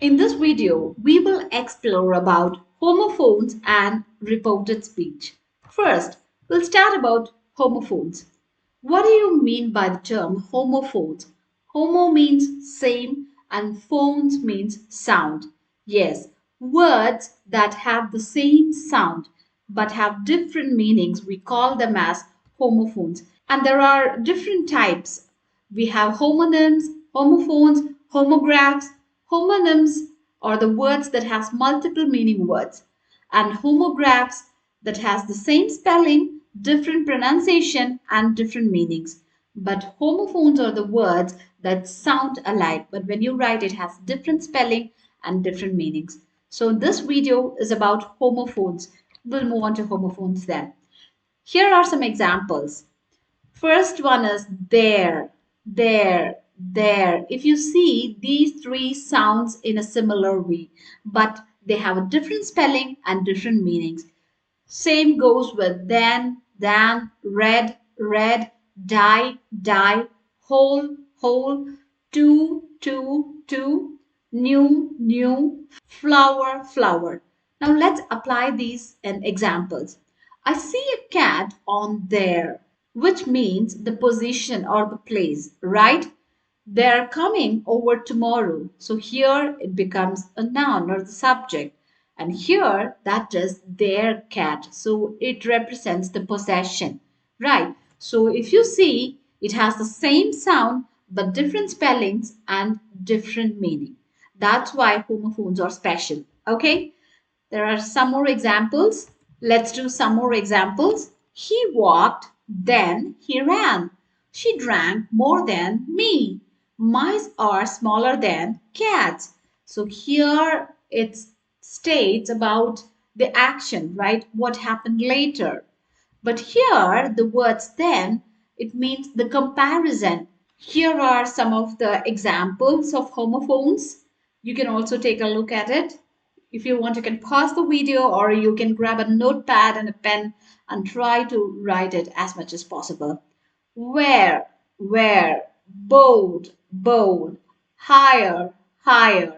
In this video, we will explore about homophones and reported speech. First, we'll start about homophones. What do you mean by the term homophones? Homo means same and phones means sound. Yes, words that have the same sound but have different meanings, we call them as homophones. And there are different types. We have homonyms, homophones, homographs. Homonyms are the words that has multiple meaning words, and homographs that has the same spelling, different pronunciation and different meanings. But homophones are the words that sound alike, but when you write it has different spelling and different meanings. So this video is about homophones. We'll move on to homophones then. Here are some examples. First one is there, there, there. If you see, these three sounds in a similar way, but they have a different spelling and different meanings. Same goes with then, than, red, red, die, die, whole, whole, two, new, new, flower, flower. Now let's apply these in examples. I see a cat on there, which means the position or the place, right? They're coming over tomorrow. So here it becomes a noun or the subject. And here that is their cat. So it represents the possession, right? So if you see, it has the same sound but different spellings and different meaning. That's why homophones are special. Okay? There are some more examples. Let's do some more examples. He walked, then he ran. She drank more than me. Mice are smaller than cats. So here it states about the action, right? What happened later. But here the words then, it means the comparison. Here are some of the examples of homophones. You can also take a look at it. If you want, you can pause the video or you can grab a notepad and a pen and try to write it as much as possible. Where, bold, bold, higher, higher,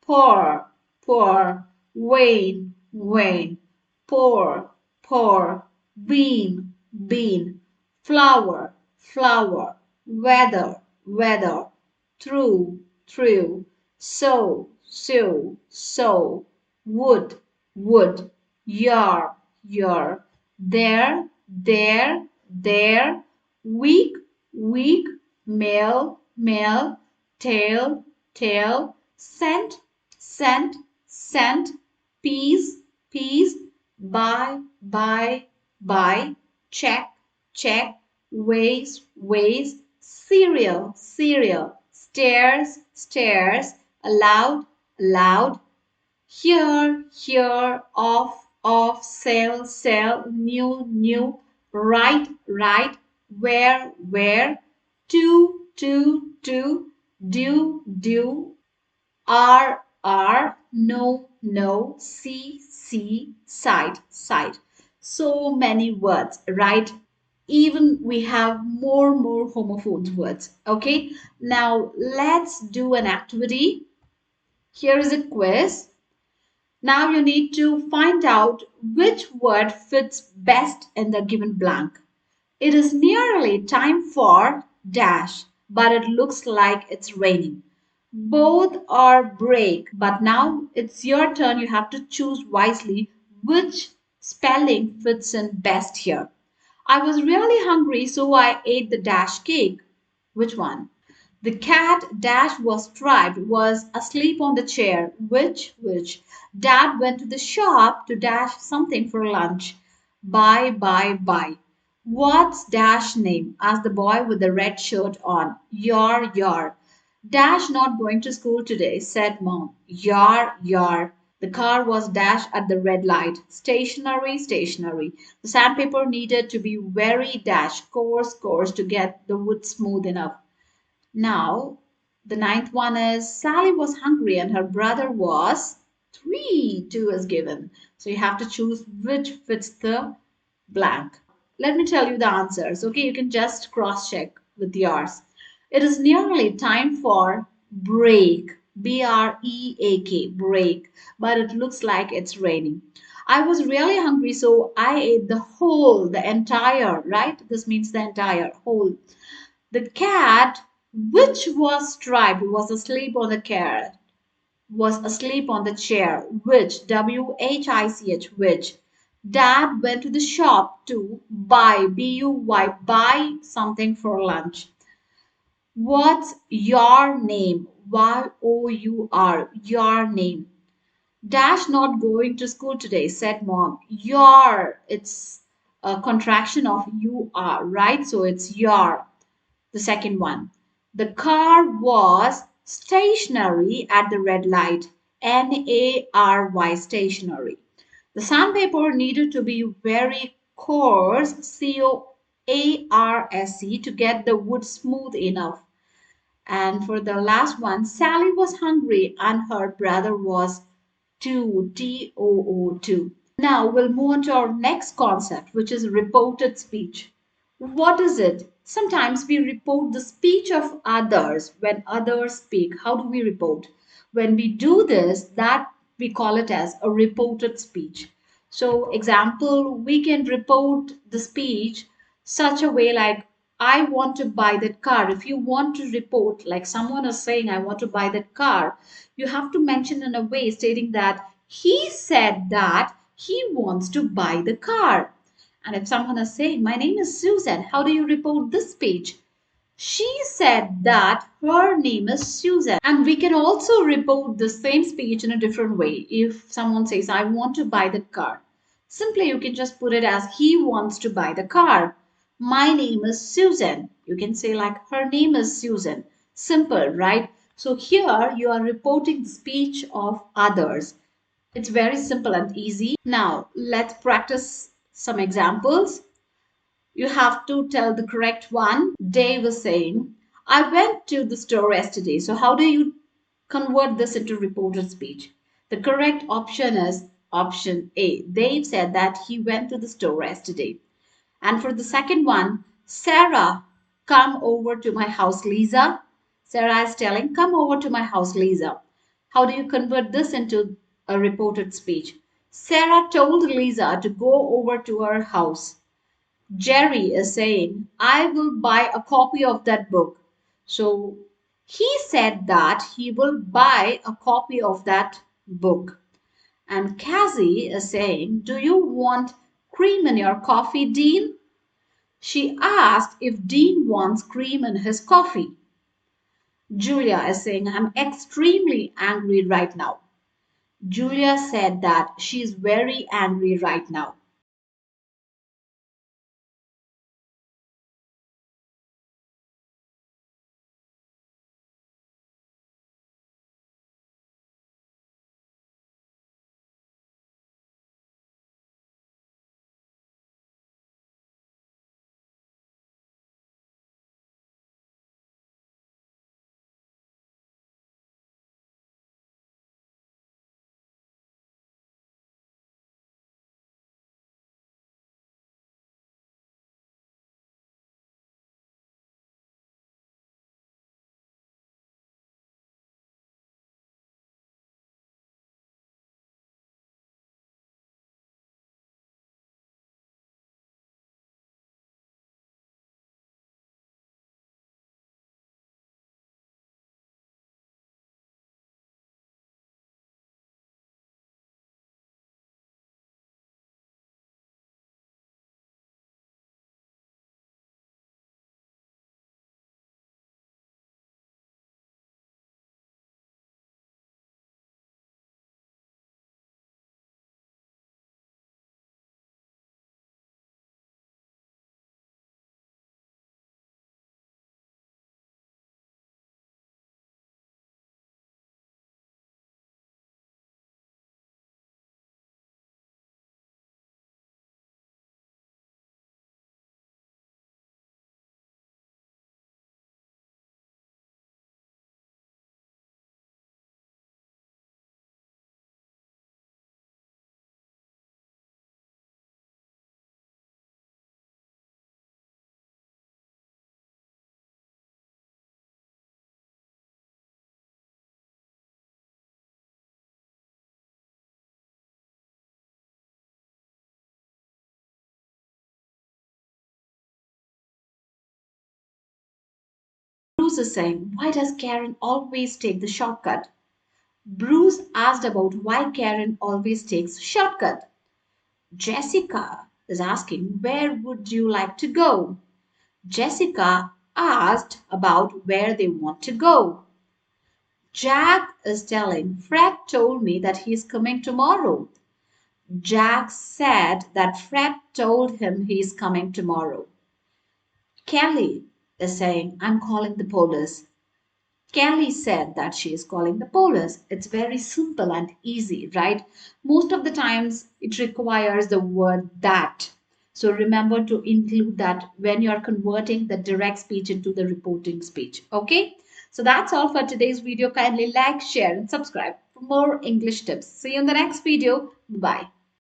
poor, poor, wane, wane, pour, pour, bean, bean, flower, flower, weather, weather, through, through, so, wood, wood, yar, there, week, week, male, tail, scent, peas, buy, check, ways, cereal, stairs, allowed, here, off, sell, new, right, where, to, due, no, see, sight. So many words, right? Even we have more homophones words. Okay, now let's do an activity. Here is a quiz. Now you need to find out which word fits best in the given blank. It is nearly time for dash, but it looks like it's raining. Both are break, but now it's your turn. You have to choose wisely which spelling fits in best here. I was really hungry, so I ate the dash cake. Which one? The cat Dash was striped was asleep on the chair. Which? Dad went to the shop to dash something for lunch. Buy. What's Dash name? Asked the boy with the red shirt on. Yar. Dash not going to school today, said Mom. Yar. The car was Dash at the red light. Stationary. The sandpaper needed to be very Dash, coarse to get the wood smooth enough. Now, the ninth one is Sally was hungry and her brother was three. Two is given. So you have to choose which fits the blank. Let me tell you the answers. Okay, you can just cross check with yours. It is nearly time for break. break, break, but it looks like it's raining. I was really hungry, so I ate the entire, right? This means the entire whole. The cat, which was striped, was asleep on the chair, which, which, which. Dad went to the shop to buy, buy something for lunch. What's your name? Your name. Dash not going to school today, said mom. Your, it's a contraction of you are, right? So it's your, the second one. The car was stationary at the red light. Nary, stationary. The sandpaper needed to be very coarse, Coarse, to get the wood smooth enough. And for the last one, Sally was hungry and her brother was too, Too. Now we'll move on to our next concept, which is reported speech. What is it? Sometimes we report the speech of others when others speak. How do we report? When we do this, that we call it as a reported speech. So, example, we can report the speech such a way like, I want to buy that car. If you want to report, like someone is saying, I want to buy that car, you have to mention in a way stating that he said that he wants to buy the car. And if someone is saying, my name is Susan, how do you report this speech? She said that her name is Susan. And we can also report the same speech in a different way. If someone says, I want to buy the car, simply you can just put it as he wants to buy the car. My name is Susan. You can say, like, her name is Susan. Simple, right? So here you are reporting the speech of others. It's very simple and easy. Now, let's practice some examples. You have to tell the correct one. Dave was saying, I went to the store yesterday. So, how do you convert this into reported speech? The correct option is option A. Dave said that he went to the store yesterday. And for the second one, Sarah, come over to my house, Lisa. Sarah is telling, come over to my house, Lisa. How do you convert this into a reported speech? Sarah told Lisa to go over to her house. Jerry is saying, I will buy a copy of that book. So he said that he will buy a copy of that book. And Cassie is saying, do you want cream in your coffee, Dean? She asked if Dean wants cream in his coffee. Julia is saying, I'm extremely angry right now. Julia said that she is very angry right now. Bruce is saying, why does Karen always take the shortcut? Bruce asked about why Karen always takes shortcut. Jessica is asking, where would you like to go? Jessica asked about where they want to go. Jack is telling, Fred told me that he's coming tomorrow. Jack said that Fred told him he's coming tomorrow. Kelly is saying, I'm calling the police. Kelly said that she is calling the police. It's very simple and easy, right? Most of the times it requires the word that. So remember to include that when you're converting the direct speech into the reporting speech. Okay? So that's all for today's video. Kindly like, share, and subscribe for more English tips. See you in the next video. Bye.